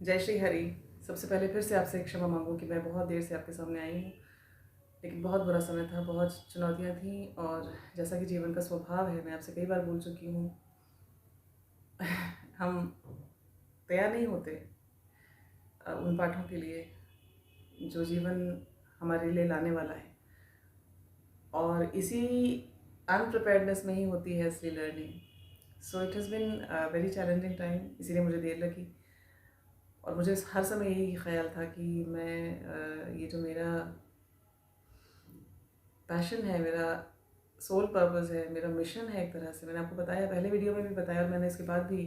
जय श्री हरि। सबसे पहले फिर से आपसे क्षमा मांगूँ कि मैं बहुत देर से आपके सामने आई हूँ, लेकिन बहुत बुरा समय था, बहुत चुनौतियाँ थीं और जैसा कि जीवन का स्वभाव है, मैं आपसे कई बार बोल चुकी हूँ, हम तैयार नहीं होते उन पाठों के लिए जो जीवन हमारे लिए लाने वाला है, और इसी अनप्रिपेयर्डनेस में ही होती है असली learning. So it has been very challenging time, इसीलिए मुझे देर लगी। और मुझे हर समय यही ख्याल था कि मैं ये जो मेरा पैशन है, मेरा सोल पर्पस है, मेरा मिशन है, एक तरह से मैंने आपको बताया, पहले वीडियो में भी बताया और मैंने इसके बाद भी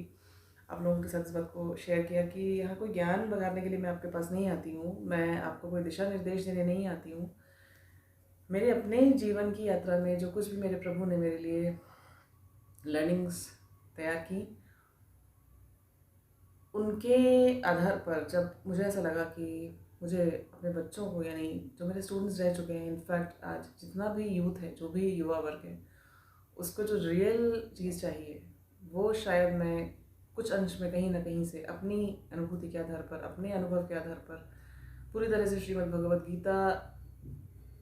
आप लोगों के साथ इस बात को शेयर किया कि यहाँ कोई ज्ञान बगाड़ने के लिए मैं आपके पास नहीं आती हूँ, मैं आपको कोई दिशा निर्देश देने नहीं आती हूँ। मेरे अपने जीवन की यात्रा में जो कुछ भी मेरे प्रभु ने मेरे लिए लर्निंग्स तैयार की, उनके आधार पर जब मुझे ऐसा लगा कि मुझे अपने बच्चों को, यानी जो मेरे स्टूडेंट्स रह चुके हैं, इनफैक्ट आज जितना भी यूथ है, जो भी युवा वर्ग है, उसको जो रियल चीज़ चाहिए वो शायद मैं कुछ अंश में कहीं ना कहीं से अपनी अनुभूति के आधार पर, अपने अनुभव के आधार पर, पूरी तरह से श्रीमद् भगवद गीता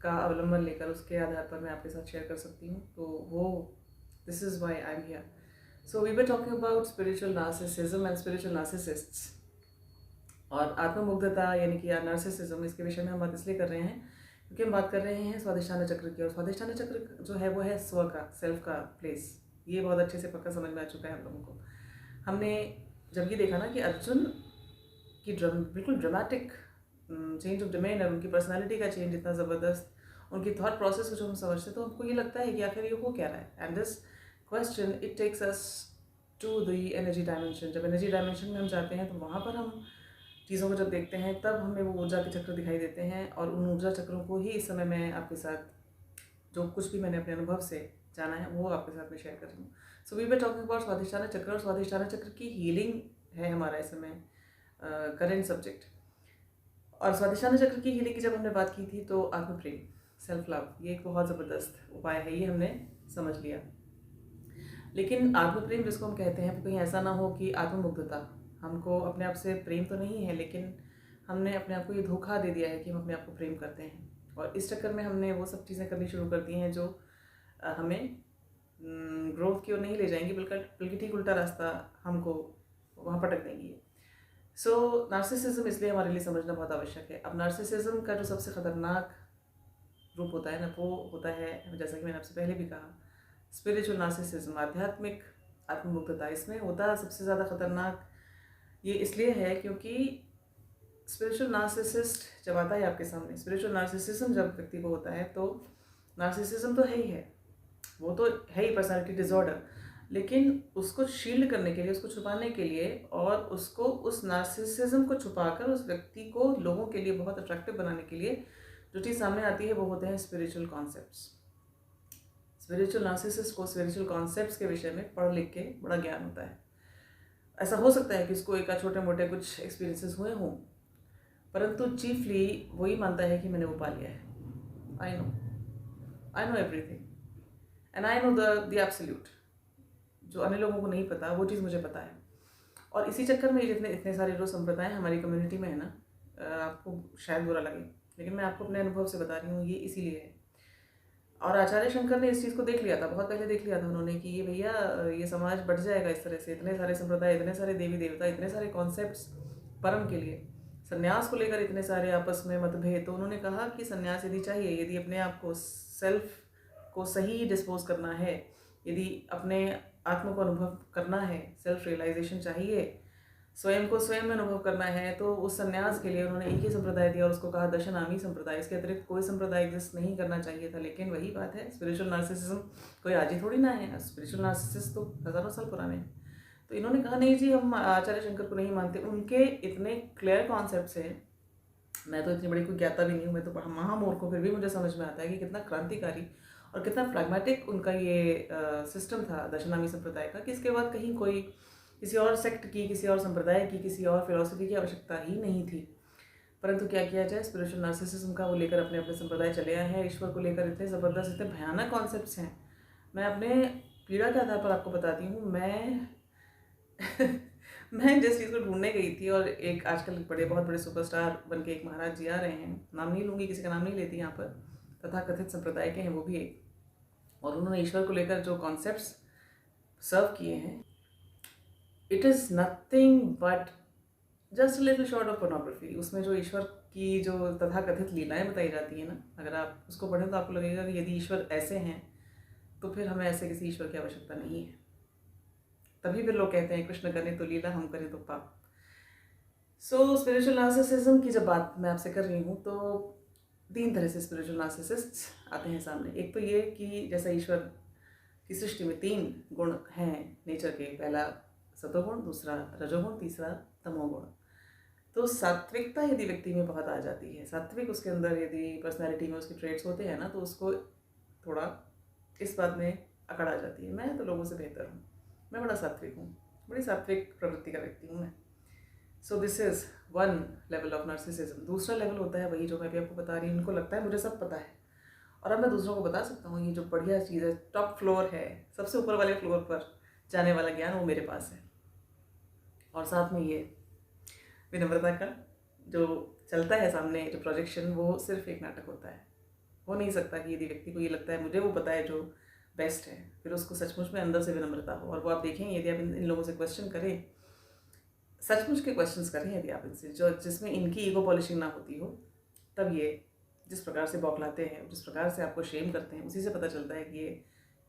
का अवलंबन लेकर उसके आधार पर मैं आपके साथ शेयर कर सकती हूँ। तो वो this is why I am here. So we were talking about spiritual narcissism and spiritual narcissists, और आत्ममुग्धता यानी कि नार्सिसिज्म, इसके विषय में हम बात इसलिए कर रहे हैं क्योंकि हम बात कर रहे हैं स्वाधिष्ठान चक्र की। और स्वाधिष्ठान चक्र जो है वो है स्व का, सेल्फ का प्लेस। ये बहुत अच्छे से पक्का समझ में आ चुका है हम लोगों को। हमने जब ये देखा ना कि अर्जुन की बिल्कुल ड्रामेटिक चेंज ऑफ डोमेन और उनकी पर्सनालिटी का चेंज इतना ज़बरदस्त, उनकी थॉट प्रोसेस को जो हम समझते तो हमको ये लगता है कि आखिर ये हो क्या रहा है। And this question it takes us to the energy dimension. जब एनर्जी डायमेंशन में हम जाते हैं तो वहाँ पर हम चीज़ों को जब देखते हैं तब हमें वो ऊर्जा के चक्र दिखाई देते हैं, और उन ऊर्जा चक्रों को ही इस समय मैं आपके साथ जो कुछ भी मैंने अपने अनुभव से जाना है वो आपके साथ में शेयर कर रही हूँ। So we were talking about Swadhisthana chakra, और स्वाधिष्ठान चक्र की हीलिंग है हमारा इस समय करेंट सब्जेक्ट। और स्वाधिष्ठान चक्र की हीलिंग की जब हमने बात की थी तो आत्म प्रेम, सेल्फ लव, ये एक बहुत ज़बरदस्त उपाय है, ये हमने समझ लिया। लेकिन आत्म प्रेम जिसको हम कहते हैं वो कहीं ऐसा ना हो कि आत्ममुग्धता, हमको अपने आप से प्रेम तो नहीं है, लेकिन हमने अपने आप को ये धोखा दे दिया है कि हम अपने आप को प्रेम करते हैं, और इस चक्कर में हमने वो सब चीज़ें करनी शुरू कर दी हैं जो हमें ग्रोथ की ओर नहीं ले जाएंगी, बल्कि ठीक उल्टा रास्ता हमको वहाँ पटक देंगी। सो नार्सिसिज्म इसलिए हमारे लिए समझना बहुत आवश्यक है। अब नार्सिसिज्म का जो सबसे ख़तरनाक रूप होता है ना, वो होता है, जैसा कि मैंने आपसे पहले भी कहा, स्पिरिचुअल नार्सिसिज्म, आध्यात्मिक आत्ममुग्धता। इसमें होता सबसे ज़्यादा खतरनाक ये इसलिए है क्योंकि स्पिरिचुअल नार्सिसिस्ट जब आता है आपके सामने, स्पिरिचुअल नार्सिसिज्म जब व्यक्ति को होता है, तो नार्सिसिज्म तो है ही है, वो तो है ही पर्सनालिटी डिसऑर्डर, लेकिन उसको शील्ड करने के लिए, उसको छुपाने के लिए, और उसको उस नार्सिसिज्म को छुपाकर उस व्यक्ति को लोगों के लिए बहुत अट्रैक्टिव बनाने के लिए जो चीज़ सामने आती है वो होते हैं स्पिरिचुअल कॉन्सेप्ट्स। स्पिरिचुअल नार्सिसिस्ट को स्पिरिचुअल कॉन्सेप्ट्स के विषय में पढ़ लिख के बड़ा ज्ञान होता है। ऐसा हो सकता है कि इसको एक छोटे मोटे कुछ एक्सपीरियंसेस हुए हों, परंतु चीफली वही मानता है कि मैंने वो पा लिया है। I know everything and I know the absolute. जो अन्य लोगों को नहीं पता वो चीज़ मुझे पता है। और इसी चक्कर में जितने इतने सारे जो संप्रदाय हमारी कम्युनिटी में है ना, आपको शायद बुरा लगे, लेकिन मैं आपको अपने अनुभव से बता रही हूँ, ये इसीलिए है। और आचार्य शंकर ने इस चीज़ को देख लिया था, बहुत पहले देख लिया था उन्होंने कि ये भैया ये समाज बढ़ जाएगा इस तरह से, इतने सारे संप्रदाय, इतने सारे देवी देवता, इतने सारे कॉन्सेप्ट्स परम के लिए, संन्यास को लेकर इतने सारे आपस में मतभेद। तो उन्होंने कहा कि संन्यास यदि चाहिए, यदि अपने आप को, सेल्फ को सही डिस्पोज करना है, यदि अपने आत्म को अनुभव करना है, सेल्फ रियलाइजेशन चाहिए, स्वयं को स्वयं में अनुभव करना है, तो उस संन्यास के लिए उन्होंने एक ही संप्रदाय दिया और उसको कहा दशनामी संप्रदाय। इसके अतिरिक्त कोई संप्रदाय एग्जिस्ट नहीं करना चाहिए था। लेकिन वही बात है, स्पिरिचुअल नार्सिसिज्म कोई आज ही थोड़ी ना है, स्पिरिचुअल नार्सिसिस्ट तो हज़ारों साल पुराने हैं। तो इन्होंने कहा नहीं जी, हम आचार्य शंकर को नहीं मानते, उनके इतने क्लियर कॉन्सेप्ट्स हैं। मैं तो इतनी बड़ी कोई ज्ञाता भी नहीं हूँ, मैं तो महामूर्ख हूँ, फिर भी मुझे समझ में आता है कि कितना क्रांतिकारी और कितना प्रैग्मेटिक उनका ये सिस्टम था दशनामी संप्रदाय का, कि इसके बाद कहीं कोई किसी और सेक्ट की, किसी और संप्रदाय की, किसी और फिलॉसफी की आवश्यकता ही नहीं थी। परंतु क्या किया जाए, स्पिरिचुअल नार्सिसिज्म का वो लेकर अपने अपने संप्रदाय चले आए हैं। ईश्वर को लेकर इतने ज़बरदस्त, इतने भयानक कॉन्सेप्ट्स हैं। मैं अपने पीड़ा के आधार पर आपको बताती हूँ, मैं मैं जिस चीज़ को ढूंढने गई थी, और एक आजकल बहुत बड़े सुपरस्टार बन के एक महाराज जी आ रहे हैं, नाम नहीं लूँगी, किसी का नाम नहीं लेती यहाँ पर, तथा कथित संप्रदाय के हैं वो भी एक, और उन्होंने ईश्वर को लेकर जो कॉन्सेप्ट्स सर्व किए हैं, it is nothing but just little short of pornography. उसमें जो ईश्वर की जो तथाकथित लीलाएं बताई जाती हैं ना, अगर आप उसको पढ़ें तो आपको लगेगा कि यदि ईश्वर ऐसे हैं तो फिर हमें ऐसे किसी ईश्वर की आवश्यकता नहीं है। तभी फिर लोग कहते हैं कृष्ण करें तो लीला, हम करें तो पाप। सो स्पिरिचुअल नार्सिसिज्म की जब बात मैं आपसे कर रही हूँ तो 3 तरह से स्पिरिचुअल नार्सिसिस्ट्स आते हैं सामने। एक तो ये कि जैसा ईश्वर की सृष्टि में 3 गुण हैं नेचर के, पहला सतोगुण, दूसरा रजोगुण, तीसरा तमोगुण। तो सात्विकता यदि व्यक्ति में बहुत आ जाती है, सात्विक उसके अंदर यदि पर्सनैलिटी में उसके ट्रेट्स होते हैं ना, तो उसको थोड़ा इस बात में अकड़ आ जाती है, मैं तो लोगों से बेहतर हूँ, मैं बड़ा सात्विक हूँ, बड़ी सात्विक प्रवृत्ति का व्यक्ति हूँ मैं। So this is one level of narcissism. दूसरा लेवल होता है वही जो मैं भी आपको बता रही हूँ, उनको लगता है मुझे सब पता है और अब मैं दूसरों को बता सकता हूँ, ये जो बढ़िया चीज़ है, टॉप फ्लोर है, सबसे ऊपर वाले फ्लोर पर जाने वाला ज्ञान वो मेरे पास है। और साथ में ये विनम्रता का जो चलता है सामने, जो प्रोजेक्शन, वो सिर्फ एक नाटक होता है। हो नहीं सकता कि यदि व्यक्ति को ये लगता है मुझे वो पता है जो बेस्ट है, फिर उसको सचमुच में अंदर से विनम्रता हो। और वो आप देखेंगे यदि आप इन लोगों से क्वेश्चन करें, सचमुच के क्वेश्चंस करें यदि आप इनसे, जो जिसमें इनकी ईगो पॉलिशिंग ना होती हो, तब ये जिस प्रकार से बौखलाते हैं, जिस प्रकार से आपको शेम करते हैं, उसी से पता चलता है कि ये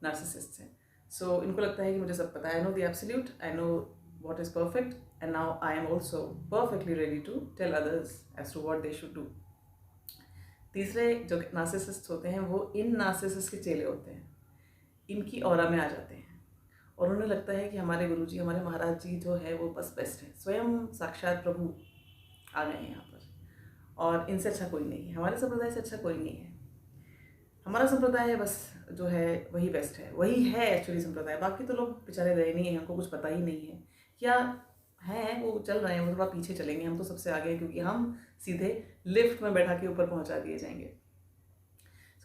नार्सिसिस्ट हैं। सो इनको लगता है कि मुझे सब पता है, I know the absolute, I know what is perfect, and now I am also perfectly ready to tell others as to what they should do. तीसरे जो नार्सिसिस्ट होते हैं वो इन नार्सिसिस्ट के चेले होते हैं, इनकी ऑरा में आ जाते हैं और उन्हें लगता है कि हमारे गुरुजी, हमारे महाराज जी जो है वो बस बेस्ट है, स्वयं साक्षात प्रभु आ गए हैं यहाँ पर और इनसे अच्छा कोई नहीं है, हमारे संप्रदाय से अच्छा कोई नहीं है, हमारा संप्रदाय है बस जो है वही बेस्ट है, वही है एक्चुअली संप्रदाय, बाकी तो लोग बेचारे रहे नहीं हैं, उनको कुछ पता ही नहीं है, क्या हैं वो चल रहे हैं, वो थोड़ा पीछे चलेंगे, हम तो सबसे आगे हैं क्योंकि हम सीधे लिफ्ट में बैठा के ऊपर पहुंचा दिए जाएंगे।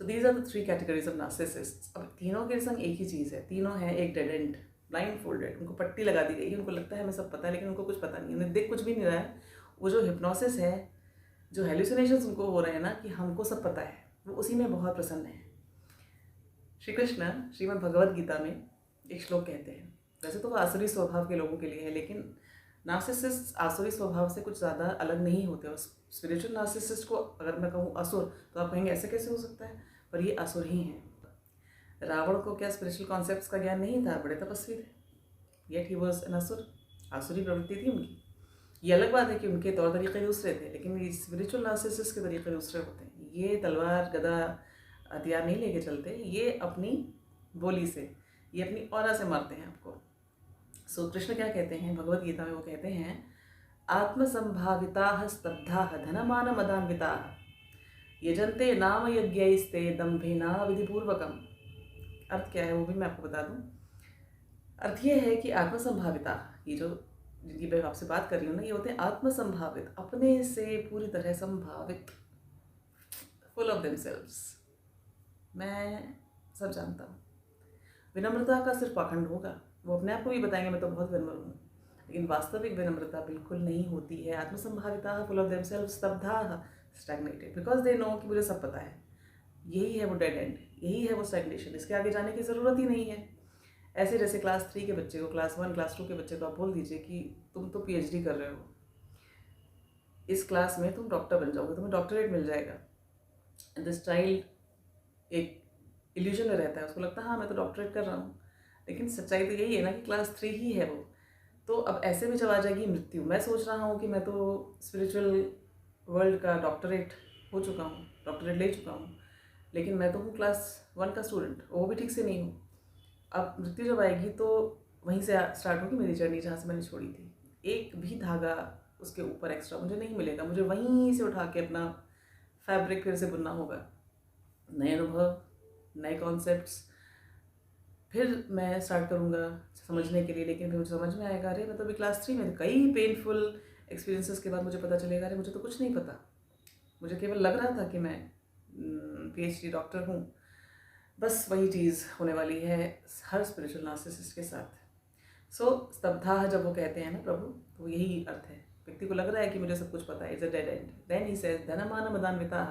So these are the 3 categories of narcissists. अब तीनों के संग एक ही चीज़ है, तीनों हैं एक डेड एंड, ब्लाइंड फोल्डेड, उनको पट्टी लगा दी गई है, उनको लगता है हमें सब पता है लेकिन उनको कुछ पता नहीं, उन्हें दिख कुछ भी नहीं रहा है। वो जो हिप्नोसिस है, जो हेल्यूसिनेशंस उनको हो रहे हैं ना कि हमको सब पता है, वो उसी में बहुत प्रसन्न है। श्री कृष्ण श्रीमद् भगवद गीता में एक श्लोक कहते हैं, वैसे तो वो आसुरी स्वभाव के लोगों के लिए है, लेकिन नार्सिसिस्ट आसुरी स्वभाव से कुछ ज़्यादा अलग नहीं होते। और स्पिरिचुअल नार्सिसिस्ट को अगर मैं कहूँ असुर, तो आप कहेंगे ऐसे कैसे हो सकता है, पर ये असुर ही हैं। रावण को क्या स्पिरिचुअल कॉन्सेप्ट्स का ज्ञान नहीं था, बड़े तपस्वी थे, येट ही वॉज एन असुर, आसुरी प्रवृत्ति थी उनकी। ये अलग बात है कि उनके तौर तरीके दूसरे थे, लेकिन ये स्पिरिचुअल नार्सिसिस्ट के तरीके दूसरे होते हैं। ये तलवार गदा हथियार नहीं लेके चलते, ये अपनी बोली से, ये अपनी ऑरा से मारते हैं आपको। सो कृष्ण क्या कहते हैं भगवद गीता में, वो कहते हैं आत्मसंभाविताः स्तब्धाः धनमान मदान्विताः यजन्ते नाम यज्ञैस्ते दम्भेना विधिपूर्वकम। अर्थ क्या है वो भी मैं आपको बता दूं। अर्थ ये है कि आत्मसंभाविता, ये जो जिनकी मैं आपसे बात कर रही हूँ ना, ये होते हैं आत्मसंभावित, अपने से पूरी तरह संभावित, फुल ऑफ देमसेल्व्स। मैं सब जानता हूँ। विनम्रता का सिर्फ पाखंड होगा, वो अपने आप को भी बताएंगे मैं तो बहुत विनम्र हूँ, लेकिन वास्तविक विनम्रता बिल्कुल नहीं होती है। आत्मसंभाविता फुल ऑफ देमसेल्व्स स्तब्धा स्टैग्नेटेड, बिकॉज दे नो कि मुझे सब पता है। यही है वो डेड एंड, यही है वो स्टैग्नेशन, इसके आगे जाने की ज़रूरत ही नहीं है। ऐसे जैसे क्लास 3 के बच्चे को, क्लास 1 क्लास 2 के बच्चे को आप बोल दीजिए कि तुम तो PhD कर रहे हो, इस क्लास में तुम डॉक्टर बन जाओगे, तुम्हें डॉक्टरेट मिल जाएगा। एंड दिस चाइल्ड एक इल्यूजन में रहता है, उसको लगता है हाँ मैं तो डॉक्टरेट कर रहा हूँ, लेकिन सच्चाई तो यही है ना कि क्लास 3 ही है वो। तो अब ऐसे में जब आ जाएगी मृत्यु, मैं सोच रहा हूँ कि मैं तो स्पिरिचुअल वर्ल्ड का डॉक्टरेट हो चुका हूँ, डॉक्टरेट ले चुका हूँ, लेकिन मैं तो हूँ क्लास 1 का स्टूडेंट, वो भी ठीक से नहीं हूँ। अब मृत्यु जब आएगी तो वहीं से स्टार्ट होगी मेरी जर्नी, जहाँ से मैंने छोड़ी थी। एक भी धागा उसके ऊपर एक्स्ट्रा मुझे नहीं मिलेगा, मुझे वहीं से उठा के अपना फैब्रिक फिर से बुनना होगा, नए अनुभव, नए कॉन्सेप्ट्स फिर मैं स्टार्ट करूँगा समझने के लिए। लेकिन फिर मुझे समझ में आएगा अरे मैं तो अभी क्लास 3 में, कई पेनफुल एक्सपीरियंसेस के बाद मुझे पता चलेगा अरे मुझे तो कुछ नहीं पता, मुझे केवल लग रहा था कि मैं PhD डॉक्टर हूँ। बस वही चीज़ होने वाली है हर स्पिरिचुअल नार्सिसिस्ट के साथ। स्तब्धा जब वो कहते हैं ना प्रभु, तो यही अर्थ है। व्यक्ति को लग रहा है कि मुझे सब कुछ पता है, it's a dead end. Then he says धनमान मदान्विता।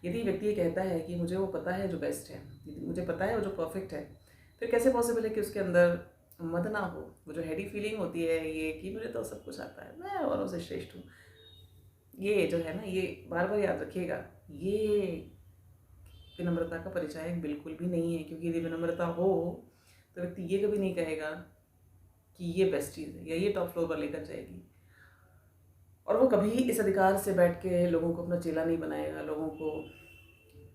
यदि व्यक्ति ये कहता है कि मुझे वो पता है जो बेस्ट है, यदि मुझे पता है वो जो परफेक्ट है, फिर कैसे पॉसिबल है कि उसके अंदर मद ना हो? वो जो हेडी फीलिंग होती है ये कि मुझे तो सब कुछ आता है, मैं औरों से श्रेष्ठ हूँ, ये जो है ना, ये बार बार याद रखिएगा, ये विनम्रता का परिचायक बिल्कुल भी नहीं है। क्योंकि यदि विनम्रता हो तो व्यक्ति ये कभी नहीं कहेगा कि ये बेस्ट चीज़ है या ये टॉप फ्लोर पर लेकर जाएगी। और वो कभी इस अधिकार से बैठ के लोगों को अपना चेला नहीं बनाएगा, लोगों को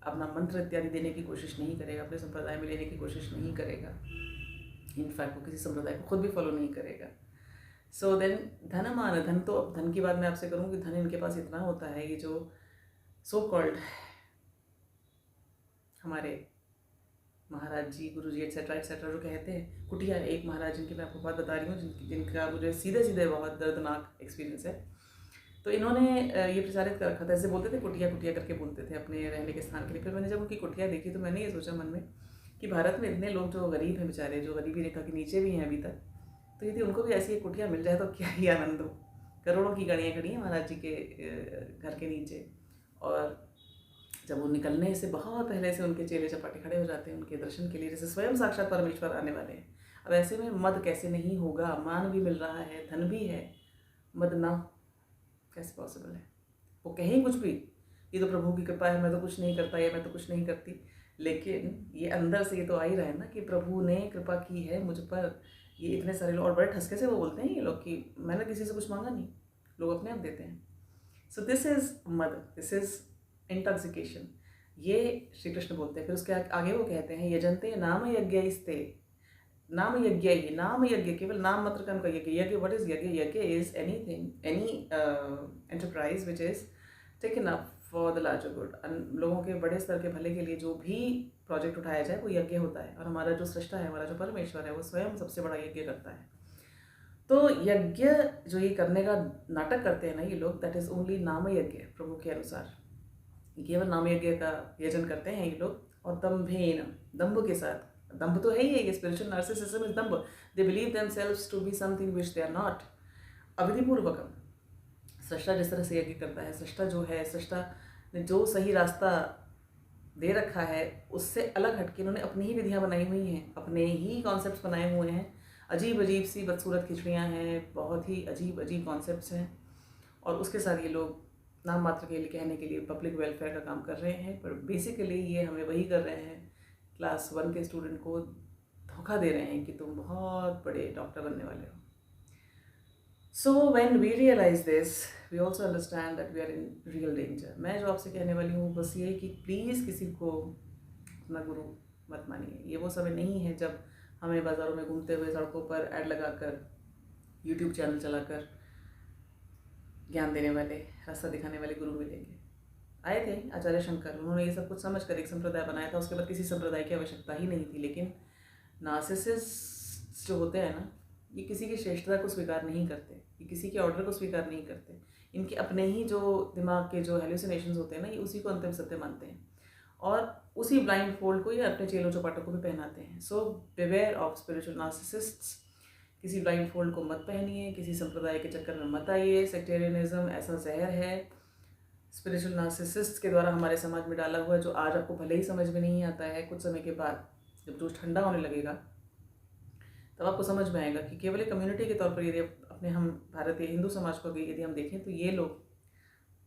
अपना मंत्र इत्यादि देने की कोशिश नहीं करेगा, अपने संप्रदाय में लेने की कोशिश नहीं करेगा। इनफैक्ट वो किसी संप्रदाय को खुद भी फॉलो नहीं करेगा। सो देन धनमान, धन तो अब धन की बात मैं आपसे करूँ कि धन इनके पास इतना होता है, ये जो सो कॉल्ड हमारे महाराज जी, गुरु जी एट्सेट्रा जो कहते हैं, कुटिया एक महाराज जिनकी मैं आपको बात बता रही हूँ, जिनका मुझे सीधे सीधे बहुत दर्दनाक एक्सपीरियंस है। तो इन्होंने ये प्रचारित कर रखा था, ऐसे बोलते थे कुटिया कुटिया करके बोलते थे अपने रहने के स्थान के लिए। फिर मैंने जब उनकी कुटिया देखी तो मैंने ये सोचा मन में कि भारत में इतने लोग जो गरीब हैं बेचारे, जो गरीबी रेखा के नीचे भी हैं अभी तक, तो यदि उनको भी ऐसी एक कुटिया मिल जाए तो क्या ही आनंद हो। करोड़ों की गाड़ियाँ खड़ी हैं महाराज जी के घर के नीचे, और जब वो निकलने से बहुत पहले से उनके चेले चपाटे खड़े हो जाते हैं उनके दर्शन के लिए, जैसे स्वयं साक्षात परमेश्वर आने वाले हैं। अब ऐसे में मद कैसे नहीं होगा? मान भी मिल रहा है, धन भी है, मद ना कैसे पॉसिबल है? वो कहें कुछ भी, ये तो प्रभु की कृपा है, मैं तो कुछ नहीं करता या मैं तो कुछ नहीं करती, लेकिन ये अंदर से ये तो आ ही रहा है ना कि प्रभु ने कृपा की है मुझ पर। ये इतने सारे लोग, और बड़े ठसके से वो बोलते हैं ये लोग कि मैंने किसी से कुछ मांगा नहीं, लोग अपने आप देते हैं। सो दिस इज मद, दिस इज इंटॉक्सिकेशन, ये श्री कृष्ण बोलते हैं। फिर उसके आगे वो कहते हैं यजंते नाम यज्ञस्ते, नाम यज्ञ ही, नाम यज्ञ केवल नाम मात्र का उनका यज्ञ। यज्ञ व्हाट इज यज्ञ? यज्ञ is anything, any enterprise which is taken up for the larger good. लोगों के बड़े स्तर के भले के लिए जो भी प्रोजेक्ट उठाया जाए वो यज्ञ होता है। और हमारा जो सृष्टा है, हमारा जो परमेश्वर है, वो स्वयं सबसे बड़ा यज्ञ करता है। तो यज्ञ जो ये करने का नाटक करते हैं ना ये लोग, दैट इज ओनली नाम यज्ञ। प्रभु के अनुसार केवल नाम यज्ञ का यजन करते हैं ये लोग, और दम्भेन, दम्भ के साथ। दम्भ तो है ही है, ये स्पिरिचुअल नार्सिसिज्म इज दम्भ। They believe themselves to be something which they are not. अविधिपूर्वकम सृष्टा जिस तरह से यज्ञ करता है, सृष्टा जो है, सृष्टा ने जो सही रास्ता दे रखा है उससे अलग हटके इन्होंने अपनी ही विधियाँ बनाई हुई हैं, अपने ही कॉन्सेप्ट्स बनाए हुए हैं। अजीब अजीब सी बदसूरत खिचड़ियाँ हैं, बहुत ही अजीब अजीब कॉन्सेप्ट्स हैं, और उसके साथ ये लोग नाम मात्र के लिए, कहने के लिए पब्लिक वेलफेयर का काम कर रहे हैं। पर बेसिकली ये हमें वही कर रहे हैं, क्लास 1 के स्टूडेंट को धोखा दे रहे हैं कि तुम बहुत बड़े डॉक्टर बनने वाले हो। So when we realise this, we also understand that we are in real danger. मैं जो आपसे कहने वाली हूँ बस ये कि प्लीज़ किसी को अपना गुरु मत मानिए। ये वो समय नहीं है जब हमें बाज़ारों में घूमते हुए सड़कों पर ऐड लगाकर, यूट्यूब चैनल चलाकर ज्ञान देने वाले, रास्ता दिखाने वाले गुरु मिलेंगे। आए थे आचार्य शंकर, उन्होंने ये सब कुछ समझकर एक संप्रदाय बनाया था, उसके बाद किसी संप्रदाय की आवश्यकता ही नहीं थी। लेकिन नार्सिसिस्ट जो होते हैं ना, ये किसी की श्रेष्ठता को स्वीकार नहीं करते, ये किसी के ऑर्डर को स्वीकार नहीं करते। इनके अपने ही जो दिमाग के जो हेल्यूसिनेशंस होते हैं ना, ये उसी को अंतिम सत्य मानते हैं, और उसी ब्लाइंड फोल्ड को ये अपने चेलों चपाटों को भी पहनाते हैं। सो बिवेयर ऑफ स्पिरिचुअल नार्सिसिस्ट्स। किसी ब्लाइंड फोल्ड को मत पहनिए, किसी संप्रदाय के चक्कर में मत आइए। सेक्टेरियनिज्म ऐसा जहर है स्पिरिचुअल नार्सिसिस्ट के द्वारा हमारे समाज में डाला हुआ है, जो आज आपको भले ही समझ में नहीं आता है, कुछ समय के बाद जब जोश ठंडा होने लगेगा तब आपको समझ में आएगा कि केवल एक कम्युनिटी के तौर पर यदि अपने हम भारतीय हिंदू समाज को यदि हम देखें तो ये लोग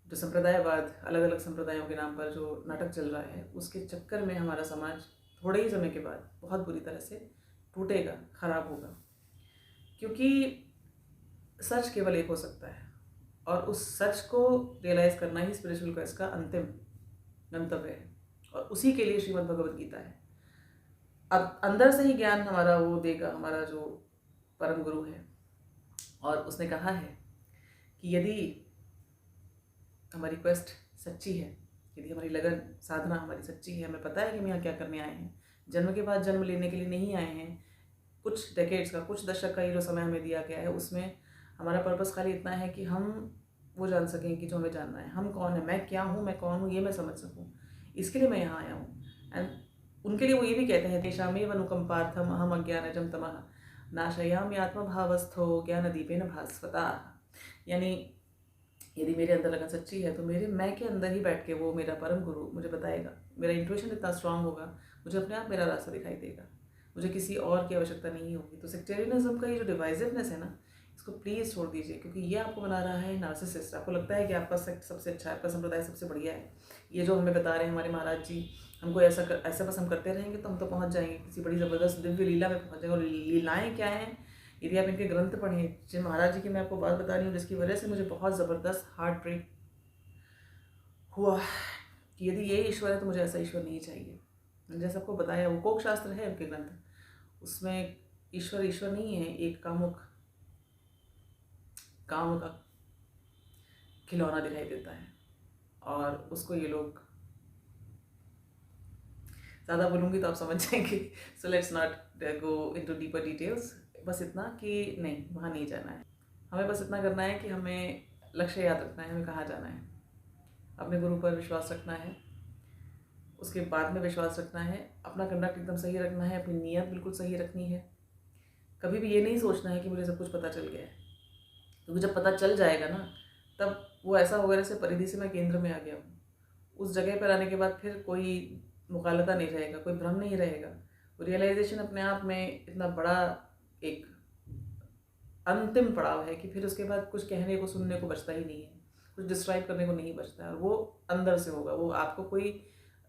जो संप्रदायवाद, अलग अलग संप्रदायों के नाम पर जो नाटक चल रहा है, उसके चक्कर में हमारा समाज थोड़े ही समय के बाद बहुत बुरी तरह से टूटेगा, खराब होगा। क्योंकि सच केवल एक हो सकता है, और उस सच को रियलाइज़ करना ही स्पिरिचुअल क्वेस्ट का अंतिम गंतव्य है, और उसी के लिए श्रीमद् भगवद गीता है। अब अंदर से ही ज्ञान हमारा वो देगा, हमारा जो परम गुरु है। और उसने कहा है कि यदि हमारी क्वेस्ट सच्ची है, यदि हमारी लगन साधना हमारी सच्ची है, हमें पता है कि हम यहाँ क्या करने आए हैं, जन्म के बाद जन्म लेने के लिए नहीं आए हैं, कुछ डेकेड्स का, कुछ दशक का ये जो समय हमें दिया गया है, उसमें हमारा पर्पस खाली इतना है कि हम वो जान सकें कि जो हमें जानना है, हम कौन है, मैं क्या हूँ, मैं कौन हूँ, ये मैं समझ सकूँ, इसके लिए मैं यहाँ आया हूँ। एंड उनके लिए वो ये भी कहते हैं तेषामेव अनुकंपार्थम अहम अज्ञानजं तमः। नाशयामि आत्मभावस्थो ज्ञानदीपेन भास्वता। यानी यदि मेरे अंदर लगन सच्ची है तो मेरे मैं के अंदर ही बैठ के वो मेरा परम गुरु मुझे बताएगा। मेरा इंट्यूशन इतना स्ट्रांग होगा, मुझे अपने आप मेरा रास्ता दिखाई देगा, मुझे किसी और की आवश्यकता नहीं होगी। तो सेक्टेरियनिज्म का ये जो डिवाइसिवनेस है ना, इसको प्लीज़ छोड़ दीजिए, क्योंकि ये आपको बना रहा है नार्सिसिस्ट। आपको लगता है कि आपका सेक्ट सबसे अच्छा है, आपका संप्रदाय सबसे बढ़िया है। ये जो हमें बता रहे हैं हमारे महाराज जी, हमको ऐसा बस हम करते रहेंगे तो हम तो पहुंच जाएंगे किसी बड़ी ज़बरदस्त दिव्य लीला में पहुंच जाएंगे। और लीलाएँ क्या हैं, यदि आप इनके ग्रंथ पढ़ें, जिन महाराज जी की मैं आपको बात बता रही हूँ जिसकी वजह से मुझे बहुत ज़बरदस्त हार्ट ब्रेक हुआ कि यदि ये ईश्वर है तो मुझे ऐसा ईश्वर नहीं चाहिए। जैसे आपको बताया, वो कोक शास्त्र है उनके ग्रंथ, उसमें ईश्वर ईश्वर नहीं है, एक काम का खिलौना दिखाई देता है। और उसको ये लोग, ज़्यादा बोलूँगी तो आप समझ जाएंगे, so let's not go into deeper details. बस इतना कि नहीं, वहाँ नहीं जाना है। हमें बस इतना करना है कि हमें लक्ष्य याद रखना है, हमें कहाँ जाना है, अपने गुरु पर विश्वास रखना है, उसके बाद में विश्वास रखना है, अपना कंडक्ट एकदम सही रखना है, अपनी नीयत बिल्कुल सही रखनी है। कभी भी ये नहीं सोचना है कि मुझे सब कुछ पता चल गया है, क्योंकि जब पता चल जाएगा ना, तब वो ऐसा होगा जैसे परिधि से मैं केंद्र में आ गया हूँ। उस जगह पर आने के बाद फिर कोई मुखालता नहीं रहेगा, कोई भ्रम नहीं रहेगा। वो रियलाइजेशन अपने आप में इतना बड़ा एक अंतिम पड़ाव है कि फिर उसके बाद कुछ कहने को सुनने को बचता ही नहीं है, कुछ डिस्क्राइब करने को नहीं बचता है। और वो अंदर से होगा, वो आपको कोई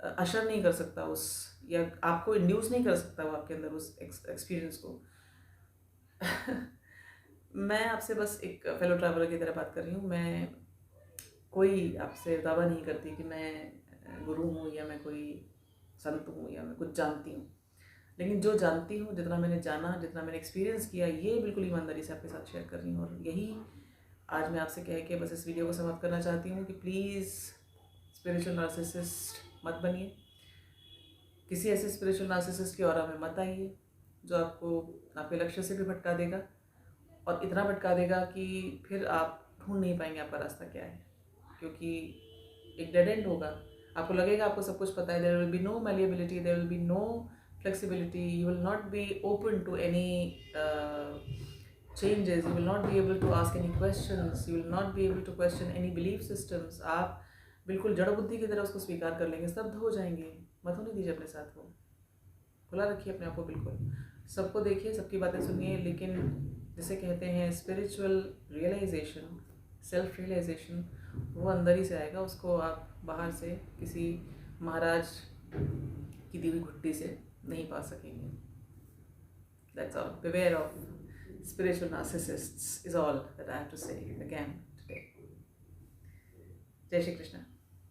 असर नहीं कर सकता उस, या आपको इंड्यूस नहीं कर सकता वो आपके अंदर उस एक्सपीरियंस को। मैं आपसे बस एक फेलो ट्रैवलर की तरह बात कर रही हूँ। मैं कोई आपसे दावा नहीं करती कि मैं गुरु हूँ या मैं कोई संत हूँ या मैं कुछ जानती हूँ, लेकिन जो जानती हूँ, जितना मैंने जाना, जितना मैंने एक्सपीरियंस किया, ये बिल्कुल ईमानदारी से आपके साथ शेयर कर रही हूँ। और यही आज मैं आपसे कह के बस इस वीडियो को समाप्त करना चाहती हूँ कि प्लीज़ स्पिरिचुअल नार्सिसिस्ट मत बनिए, किसी ऐसे स्पिरिचुअल नार्सिसिस्ट की ऑरा में मत आइए जो आपको आपके लक्ष्य से भी भटका देगा, और इतना भटका देगा कि फिर आप ढूंढ नहीं पाएंगे आपका रास्ता क्या है, क्योंकि एक डेड एंड होगा। आपको लगेगा आपको सब कुछ पता है, there will be no malleability, there will be no flexibility, you will not be open to any changes, you will not be able to ask any questions, you will not be able to question any belief systems। आप बिल्कुल जड़ बुद्धि की तरह उसको स्वीकार कर लेंगे, स्तब्ध हो जाएंगे। मत होने दीजिए अपने साथ वो, खुला रखिए अपने आप को बिल्कुल, सबको देखिए, सबकी बातें सुनिए, लेकिन जिसे कहते हैं स्पिरिचुअल रियलाइजेशन, सेल्फ रियलाइजेशन, वो अंदर ही से आएगा। उसको आप बाहर से किसी महाराज की दी हुई घुट्टी से नहीं पा सकेंगे। That's all. Beware of spiritual narcissists is all that I have to say again today. Jai Shri Krishna.